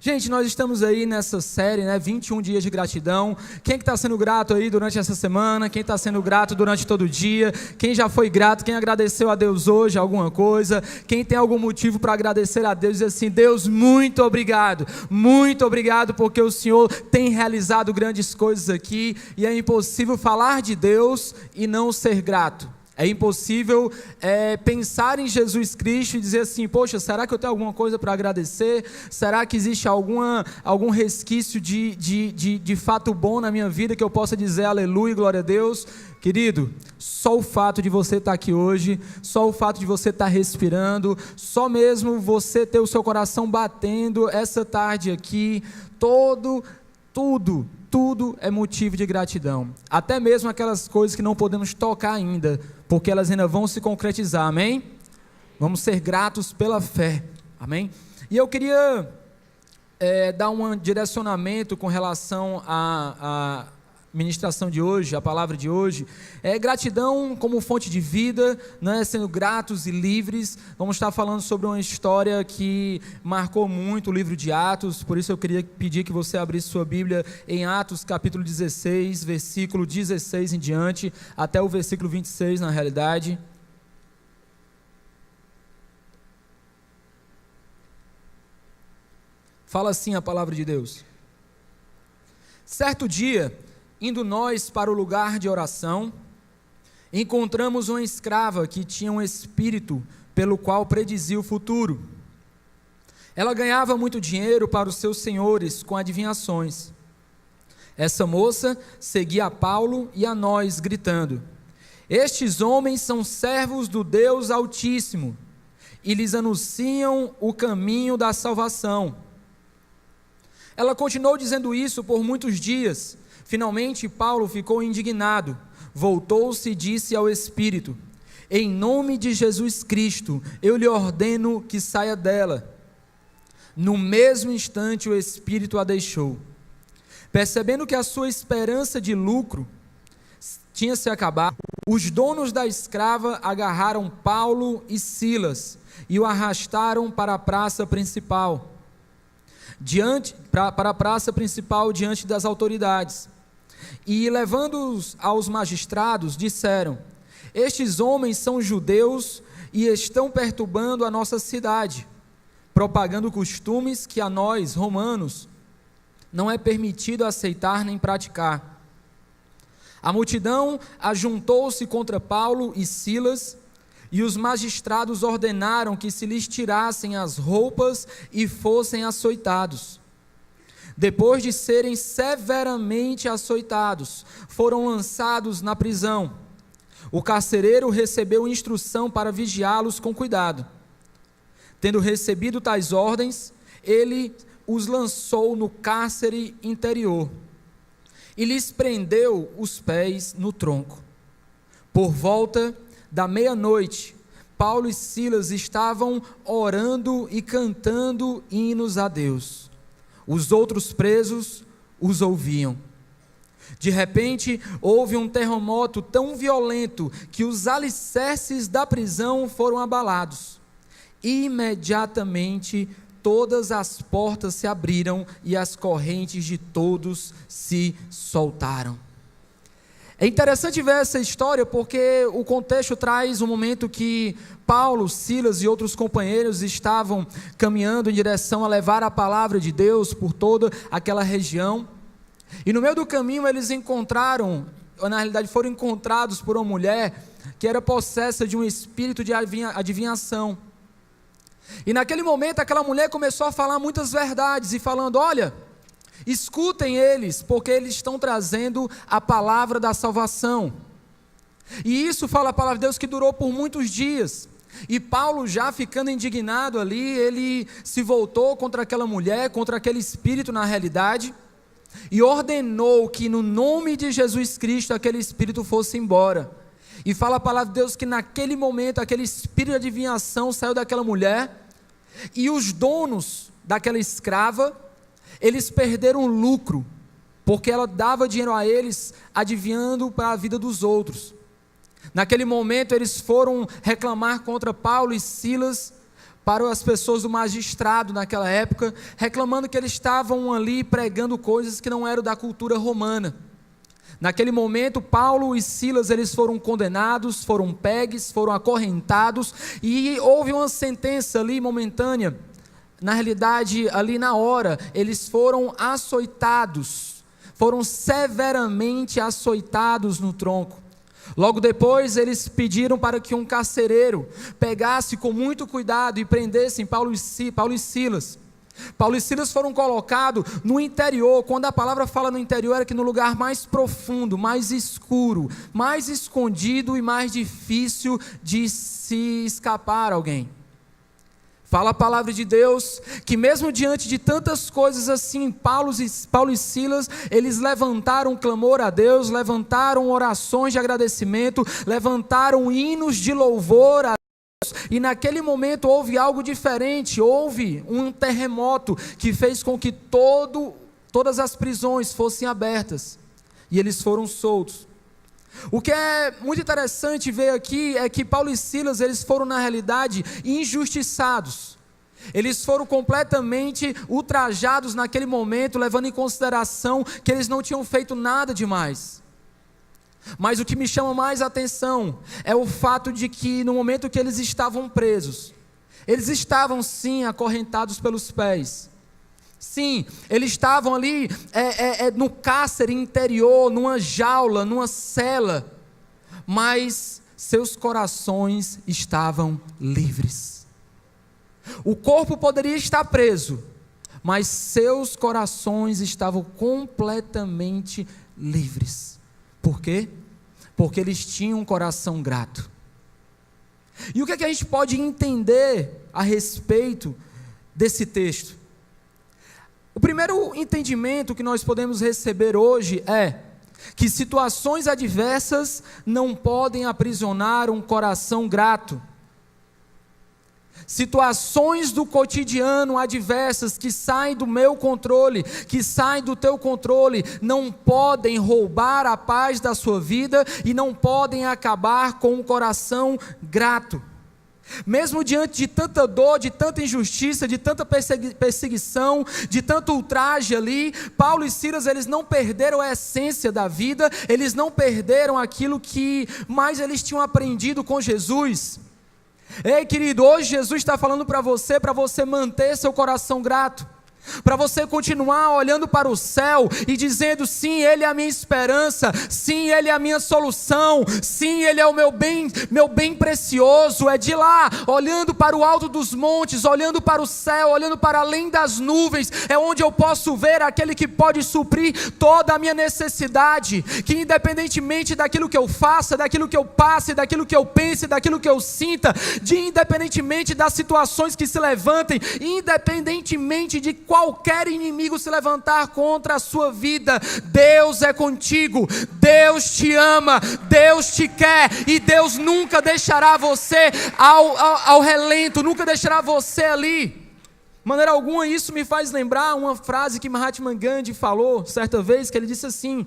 Gente, nós estamos aí nessa série, 21 dias de gratidão. Quem que está sendo grato aí durante essa semana? Quem está sendo grato durante todo o dia? Quem já foi grato? Quem agradeceu a Deus hoje alguma coisa? Quem tem algum motivo para agradecer a Deus? Diz assim: Deus, muito obrigado porque o Senhor tem realizado grandes coisas aqui, e é impossível falar de Deus e não ser grato. É impossível pensar em Jesus Cristo e dizer assim: poxa, será que eu tenho alguma coisa para agradecer? Será que existe algum resquício de fato bom na minha vida que eu possa dizer aleluia, glória a Deus? Querido, só o fato de você estar aqui hoje, só o fato de você estar respirando, só mesmo você ter o seu coração batendo essa tarde aqui, tudo é motivo de gratidão. Até mesmo aquelas coisas que não podemos tocar ainda, porque elas ainda vão se concretizar, amém? Vamos ser gratos pela fé, amém? E eu queria dar um direcionamento com relação à ministração de hoje, a palavra de hoje. Gratidão como fonte de vida, sendo gratos e livres. Vamos estar falando sobre uma história que marcou muito o livro de Atos, por isso eu queria pedir que você abrisse sua Bíblia em Atos capítulo 16, versículo 16 em diante, até o versículo 26 na realidade. Fala assim a palavra de Deus: certo dia, indo nós para o lugar de oração, encontramos uma escrava que tinha um espírito pelo qual predizia o futuro. Ela ganhava muito dinheiro para os seus senhores com adivinhações. Essa moça seguia a Paulo e a nós, gritando: estes homens são servos do Deus Altíssimo e lhes anunciam o caminho da salvação. Ela continuou dizendo isso por muitos dias. Finalmente Paulo ficou indignado, voltou-se e disse ao Espírito: em nome de Jesus Cristo, eu lhe ordeno que saia dela. No mesmo instante o Espírito a deixou. Percebendo que a sua esperança de lucro tinha se acabado, os donos da escrava agarraram Paulo e Silas e o arrastaram para a praça principal, diante das autoridades. E levando-os aos magistrados, disseram: estes homens são judeus e estão perturbando a nossa cidade, propagando costumes que a nós, romanos, não é permitido aceitar nem praticar. A multidão ajuntou-se contra Paulo e Silas, e os magistrados ordenaram que se lhes tirassem as roupas e fossem açoitados. Depois de serem severamente açoitados, foram lançados na prisão. O carcereiro recebeu instrução para vigiá-los com cuidado. Tendo recebido tais ordens, ele os lançou no cárcere interior e lhes prendeu os pés no tronco. Por volta da meia-noite, Paulo e Silas estavam orando e cantando hinos a Deus. Os outros presos os ouviam. De repente, houve um terremoto tão violento que os alicerces da prisão foram abalados. Imediatamente, todas as portas se abriram e as correntes de todos se soltaram. É interessante ver essa história porque o contexto traz um momento que Paulo, Silas e outros companheiros estavam caminhando em direção a levar a palavra de Deus por toda aquela região. E no meio do caminho eles encontraram, ou na realidade foram encontrados por uma mulher que era possessa de um espírito de adivinhação. E naquele momento aquela mulher começou a falar muitas verdades e falando: olha, escutem eles, porque eles estão trazendo a palavra da salvação. E isso, fala a palavra de Deus, que durou por muitos dias. E Paulo, já ficando indignado ali, ele se voltou contra aquela mulher, contra aquele espírito na realidade, e ordenou que no nome de Jesus Cristo aquele espírito fosse embora. E fala a palavra de Deus que naquele momento aquele espírito de adivinhação saiu daquela mulher, e os donos daquela escrava, eles perderam lucro, porque ela dava dinheiro a eles, adivinhando para a vida dos outros. Naquele momento eles foram reclamar contra Paulo e Silas, para as pessoas do magistrado naquela época, reclamando que eles estavam ali pregando coisas que não eram da cultura romana. Naquele momento, Paulo e Silas, eles foram condenados, foram pegues, foram acorrentados, e houve uma sentença ali momentânea. Na realidade, ali na hora, eles foram açoitados, foram severamente açoitados no tronco. Logo depois, eles pediram para que um carcereiro pegasse com muito cuidado e prendessem Paulo e Silas. Paulo e Silas foram colocados no interior. Quando a palavra fala no interior, é que no lugar mais profundo, mais escuro, mais escondido e mais difícil de se escapar alguém. Fala a palavra de Deus que mesmo diante de tantas coisas assim, Paulo e Silas, eles levantaram clamor a Deus, levantaram orações de agradecimento, levantaram hinos de louvor a Deus. E naquele momento houve algo diferente, houve um terremoto que fez com que todas as prisões fossem abertas e eles foram soltos. O que é muito interessante ver aqui é que Paulo e Silas, eles foram na realidade injustiçados. Eles foram completamente ultrajados naquele momento, levando em consideração que eles não tinham feito nada demais. Mas o que me chama mais a atenção é o fato de que no momento que eles estavam presos, eles estavam sim acorrentados pelos pés. Sim, eles estavam ali no cárcere interior, numa jaula, numa cela, mas seus corações estavam livres. O corpo poderia estar preso, mas seus corações estavam completamente livres. Por quê? Porque eles tinham um coração grato. E o que é que a gente pode entender a respeito desse texto? O primeiro entendimento que nós podemos receber hoje é que situações adversas não podem aprisionar um coração grato. Situações do cotidiano adversas que saem do meu controle, que saem do teu controle, não podem roubar a paz da sua vida e não podem acabar com um coração grato. Mesmo diante de tanta dor, de tanta injustiça, de tanta perseguição, de tanto ultraje ali, Paulo e Silas, eles não perderam a essência da vida, eles não perderam aquilo que mais eles tinham aprendido com Jesus. Ei, querido, hoje Jesus está falando para você manter seu coração grato, para você continuar olhando para o céu e dizendo: sim, Ele é a minha esperança, sim, Ele é a minha solução, sim, Ele é o meu bem precioso. É de lá, olhando para o alto dos montes, olhando para o céu, olhando para além das nuvens, é onde eu posso ver aquele que pode suprir toda a minha necessidade, que independentemente daquilo que eu faça, daquilo que eu passe, daquilo que eu pense, daquilo que eu sinta, independentemente das situações que se levantem, independentemente de qualquer inimigo se levantar contra a sua vida, Deus é contigo, Deus te ama, Deus te quer, e Deus nunca deixará você ao relento, nunca deixará você ali. De maneira alguma, isso me faz lembrar uma frase que Mahatma Gandhi falou certa vez, que ele disse assim: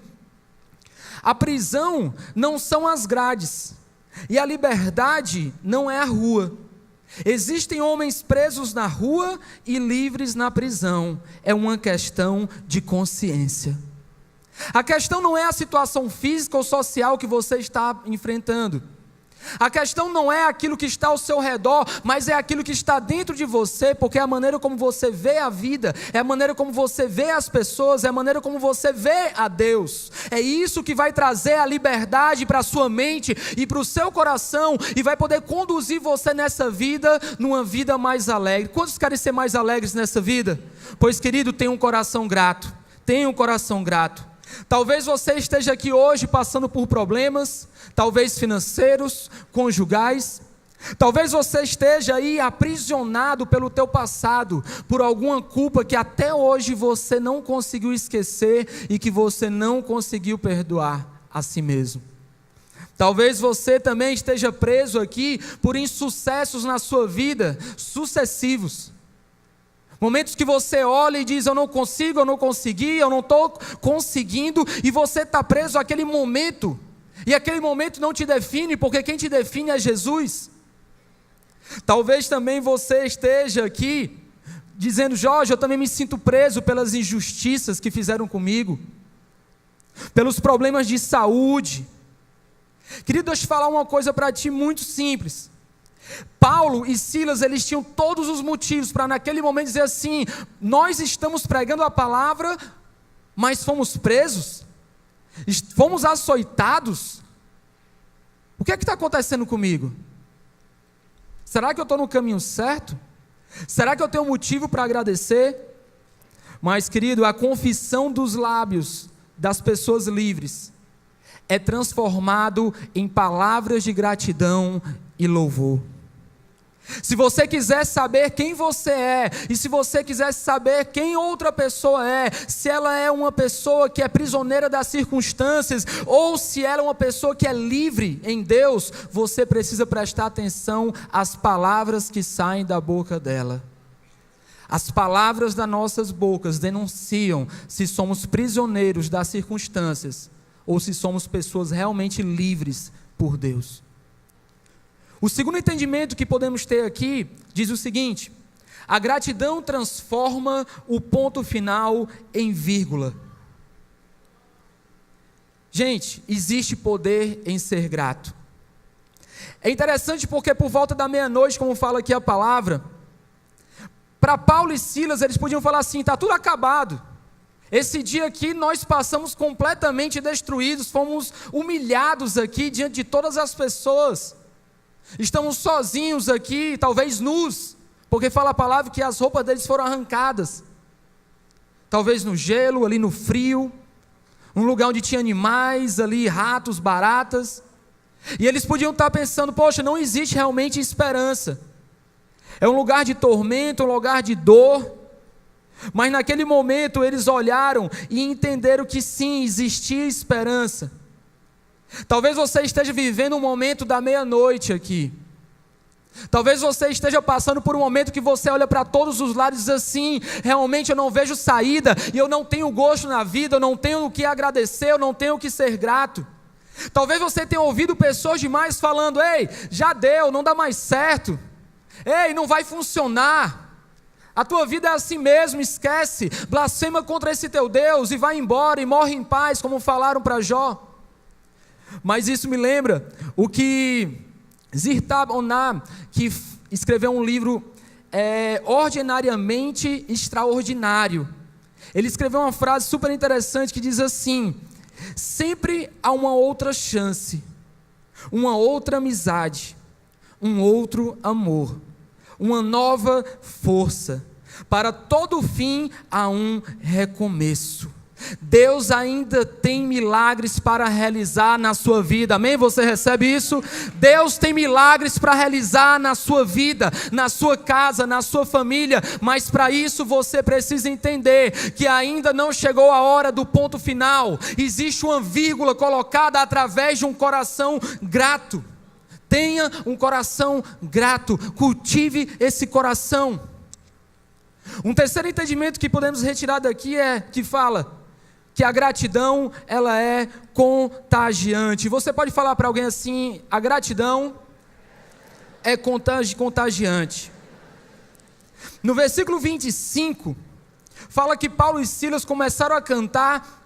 a prisão não são as grades, e a liberdade não é a rua. Existem homens presos na rua e livres na prisão. É uma questão de consciência. A questão não é a situação física ou social que você está enfrentando. A questão não é aquilo que está ao seu redor, mas é aquilo que está dentro de você, porque é a maneira como você vê a vida, é a maneira como você vê as pessoas, é a maneira como você vê a Deus. É isso que vai trazer a liberdade para a sua mente e para o seu coração, e vai poder conduzir você nessa vida, numa vida mais alegre. Quantos querem ser mais alegres nessa vida? Pois, querido, tenha um coração grato, tenha um coração grato. Talvez você esteja aqui hoje passando por problemas, talvez financeiros, conjugais. Talvez você esteja aí aprisionado pelo teu passado, por alguma culpa que até hoje você não conseguiu esquecer e que você não conseguiu perdoar a si mesmo. Talvez você também esteja preso aqui por insucessos na sua vida, sucessivos. Momentos que você olha e diz: eu não consigo, eu não consegui, eu não estou conseguindo, e você está preso àquele momento, e aquele momento não te define, porque quem te define é Jesus. Talvez também você esteja aqui dizendo: Jorge, eu também me sinto preso pelas injustiças que fizeram comigo, pelos problemas de saúde. Querido, deixa eu falar uma coisa para ti muito simples. Paulo e Silas, eles tinham todos os motivos para naquele momento dizer assim: nós estamos pregando a palavra, mas fomos presos, fomos açoitados. O que é que está acontecendo comigo? Será que eu estou no caminho certo? Será que eu tenho motivo para agradecer? Mas, querido, a confissão dos lábios das pessoas livres é transformado em palavras de gratidão e louvor. Se você quiser saber quem você é, e se você quiser saber quem outra pessoa é, se ela é uma pessoa que é prisioneira das circunstâncias, ou se ela é uma pessoa que é livre em Deus, você precisa prestar atenção às palavras que saem da boca dela. As palavras das nossas bocas denunciam se somos prisioneiros das circunstâncias, ou se somos pessoas realmente livres por Deus. O segundo entendimento que podemos ter aqui diz o seguinte: a gratidão transforma o ponto final em vírgula. Gente, existe poder em ser grato. É interessante porque por volta da meia-noite, como fala aqui a palavra, para Paulo e Silas eles podiam falar assim: está tudo acabado. Esse dia aqui nós passamos completamente destruídos, fomos humilhados aqui diante de todas as pessoas. Estamos sozinhos aqui, talvez nus, porque fala a palavra que as roupas deles foram arrancadas. Talvez no gelo, ali no frio, um lugar onde tinha animais ali, ratos, baratas. E eles podiam estar pensando: poxa, não existe realmente esperança. É um lugar de tormento, um lugar de dor. Mas naquele momento eles olharam e entenderam que sim, existia esperança. Talvez você esteja vivendo um momento da meia-noite aqui. Talvez você esteja passando por um momento que você olha para todos os lados e diz assim: realmente eu não vejo saída, e eu não tenho gosto na vida, eu não tenho o que agradecer, eu não tenho o que ser grato. Talvez você tenha ouvido pessoas demais falando: ei, já deu, não dá mais certo. Ei, não vai funcionar. A tua vida é assim mesmo, esquece. Blasfema contra esse teu Deus e vai embora e morre em paz, como falaram para Jó. Mas isso me lembra o que Zirtab Oná, que escreveu um livro Ordinariamente Extraordinário. Ele escreveu uma frase super interessante que diz assim: sempre há uma outra chance, uma outra amizade, um outro amor, uma nova força. Para todo fim há um recomeço. Deus ainda tem milagres para realizar na sua vida, amém? Você recebe isso? Deus tem milagres para realizar na sua vida, na sua casa, na sua família, mas para isso você precisa entender que ainda não chegou a hora do ponto final. Existe uma vírgula colocada através de um coração grato. Tenha um coração grato, cultive esse coração. Um terceiro entendimento que podemos retirar daqui é que fala que a gratidão, ela é contagiante. Você pode falar para alguém assim: a gratidão é contagiante. No versículo 25, fala que Paulo e Silas começaram a cantar,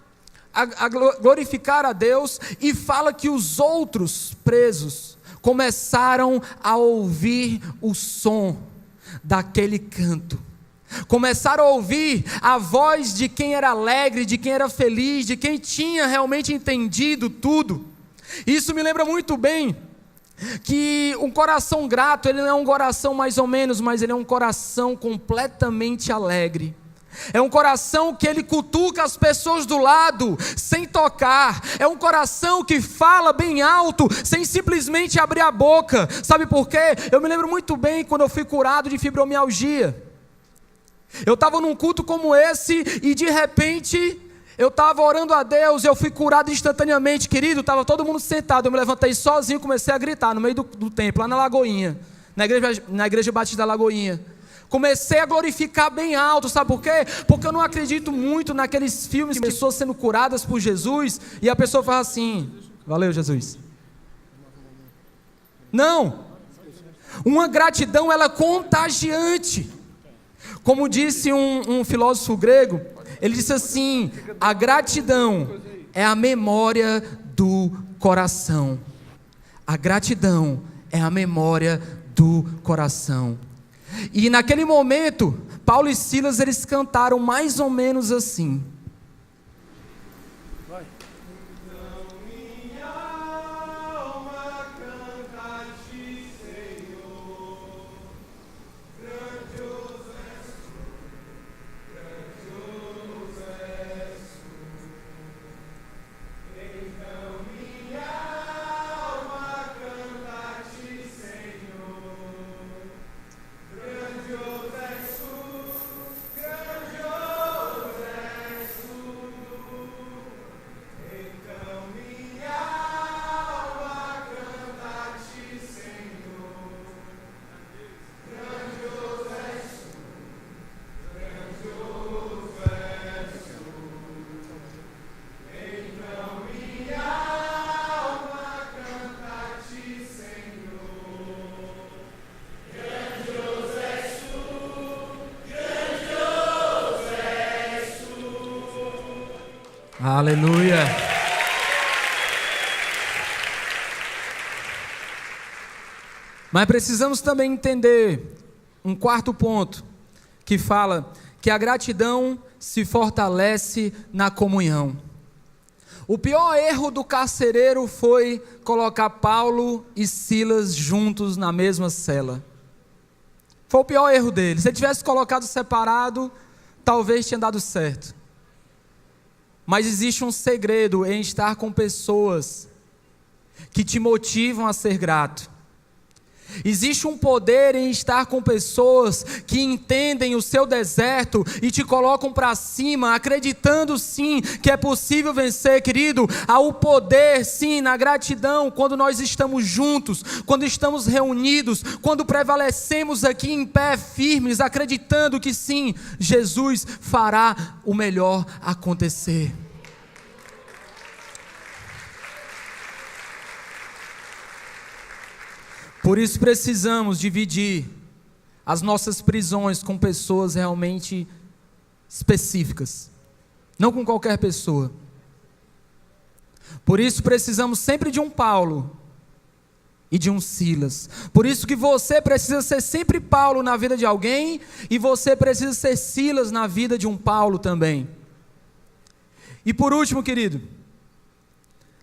a glorificar a Deus, e fala que os outros presos começaram a ouvir o som daquele canto. Começaram a ouvir a voz de quem era alegre, de quem era feliz, de quem tinha realmente entendido tudo. Isso me lembra muito bem que um coração grato, ele não é um coração mais ou menos, mas ele é um coração completamente alegre. É um coração que ele cutuca as pessoas do lado sem tocar. É um coração que fala bem alto sem simplesmente abrir a boca. Sabe por quê? Eu me lembro muito bem quando eu fui curado de fibromialgia. Eu estava num culto como esse e de repente eu estava orando a Deus e eu fui curado instantaneamente, querido. Estava todo mundo sentado, eu me levantei sozinho e comecei a gritar no meio do templo, lá na Lagoinha, na igreja Batista da Lagoinha. Comecei a glorificar bem alto, sabe por quê? Porque eu não acredito muito naqueles filmes de pessoas sendo curadas por Jesus e a pessoa fala assim: valeu, Jesus. Não. Uma gratidão, ela é contagiante. Como disse um filósofo grego, ele disse assim: a gratidão é a memória do coração. A gratidão é a memória do coração. E naquele momento, Paulo e Silas, eles cantaram mais ou menos assim. Aleluia. Mas precisamos também entender um quarto ponto, que fala que a gratidão se fortalece na comunhão. O pior erro do carcereiro foi colocar Paulo e Silas juntos na mesma cela. Foi o pior erro dele. Se ele tivesse colocado separado, talvez tinha dado certo. Mas existe um segredo em estar com pessoas que te motivam a ser grato. Existe um poder em estar com pessoas que entendem o seu deserto e te colocam para cima, acreditando sim que é possível vencer, querido. Há o poder sim na gratidão, quando nós estamos juntos, quando estamos reunidos, quando prevalecemos aqui em pé firmes, acreditando que sim, Jesus fará o melhor acontecer. Por isso precisamos dividir as nossas prisões com pessoas realmente específicas, não com qualquer pessoa. Por isso precisamos sempre de um Paulo e de um Silas. Por isso que você precisa ser sempre Paulo na vida de alguém, e você precisa ser Silas na vida de um Paulo também. E por último, querido,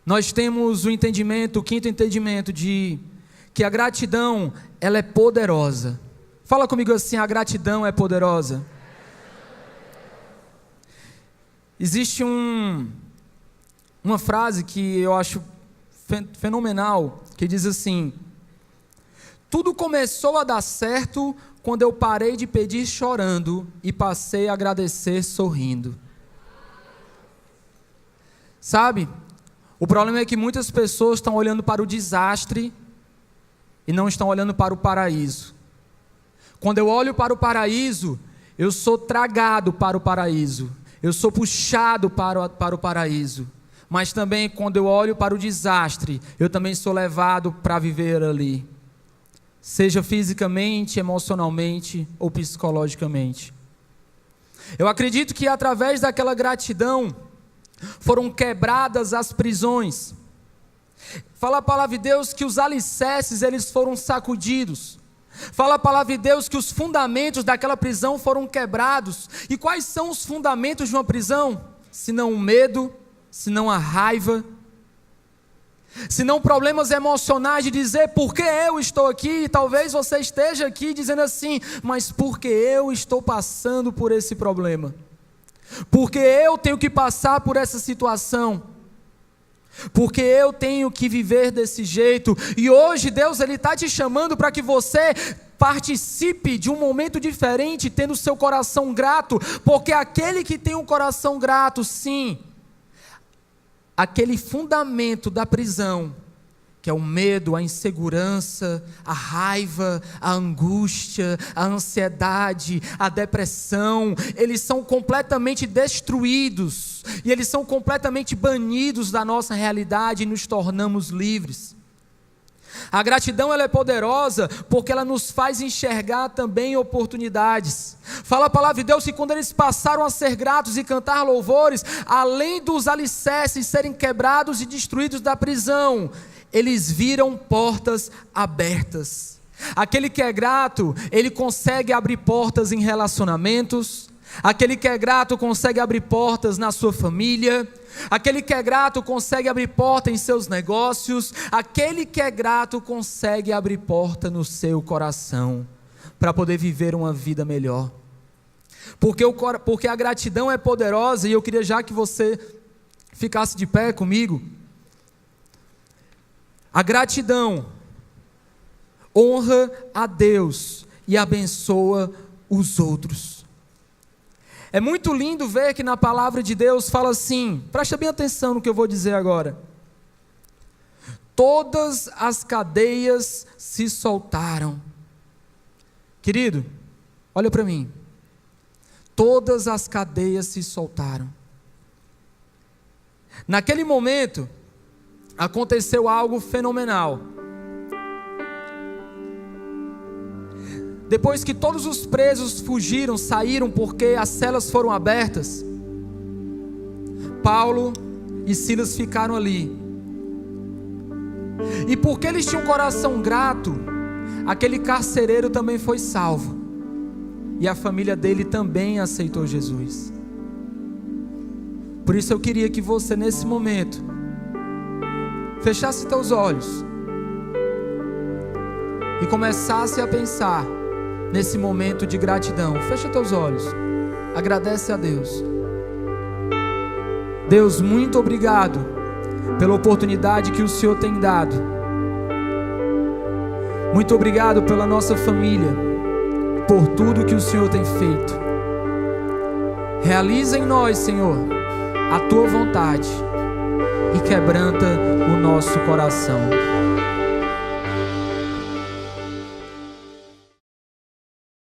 nós temos o entendimento, o quinto entendimento de que a gratidão, ela é poderosa. Fala comigo assim: a gratidão é poderosa. Existe uma frase que eu acho fenomenal, que diz assim: tudo começou a dar certo quando eu parei de pedir chorando e passei a agradecer sorrindo. Sabe, o problema é que muitas pessoas estão olhando para o desastre e não estão olhando para o paraíso. Quando eu olho para o paraíso, eu sou tragado para o paraíso, eu sou puxado para o paraíso. Mas também quando eu olho para o desastre, eu também sou levado para viver ali, seja fisicamente, emocionalmente ou psicologicamente. Eu acredito que através daquela gratidão foram quebradas as prisões. Fala a palavra de Deus que os alicerces eles foram sacudidos. Fala a palavra de Deus que os fundamentos daquela prisão foram quebrados. E quais são os fundamentos de uma prisão? Se não o medo, se não a raiva, se não problemas emocionais de dizer por que eu estou aqui. E talvez você esteja aqui dizendo assim: mas por que eu estou passando por esse problema? Porque eu tenho que passar por essa situação? Porque eu tenho que viver desse jeito? E hoje Deus está te chamando para que você participe de um momento diferente, tendo o seu coração grato. Porque aquele que tem um coração grato, sim, aquele fundamento da prisão, que é o medo, a insegurança, a raiva, a angústia, a ansiedade, a depressão, eles são completamente destruídos, e eles são completamente banidos da nossa realidade, e nos tornamos livres. A gratidão ela é poderosa porque ela nos faz enxergar também oportunidades. Fala a palavra de Deus que quando eles passaram a ser gratos e cantar louvores, além dos alicerces serem quebrados e destruídos da prisão, eles viram portas abertas. Aquele que é grato, ele consegue abrir portas em relacionamentos. Aquele que é grato consegue abrir portas na sua família. Aquele que é grato consegue abrir porta em seus negócios. Aquele que é grato consegue abrir porta no seu coração, para poder viver uma vida melhor. Porque a gratidão é poderosa, e eu queria já que você ficasse de pé comigo. A gratidão honra a Deus e abençoa os outros. É muito lindo ver que na palavra de Deus fala assim, presta bem atenção no que eu vou dizer agora. Todas as cadeias se soltaram. Querido, olha para mim. Todas as cadeias se soltaram. Naquele momento, aconteceu algo fenomenal. Depois que todos os presos fugiram, saíram porque as celas foram abertas, Paulo e Silas ficaram ali. E porque eles tinham um coração grato, aquele carcereiro também foi salvo. E a família dele também aceitou Jesus. Por isso eu queria que você nesse momento fechasse teus olhos e começasse a pensar nesse momento de gratidão. Fecha teus olhos, agradece a Deus. Deus, muito obrigado pela oportunidade que o Senhor tem dado. Muito obrigado pela nossa família, por tudo que o Senhor tem feito. Realiza em nós, Senhor, a Tua vontade e quebranta o nosso coração.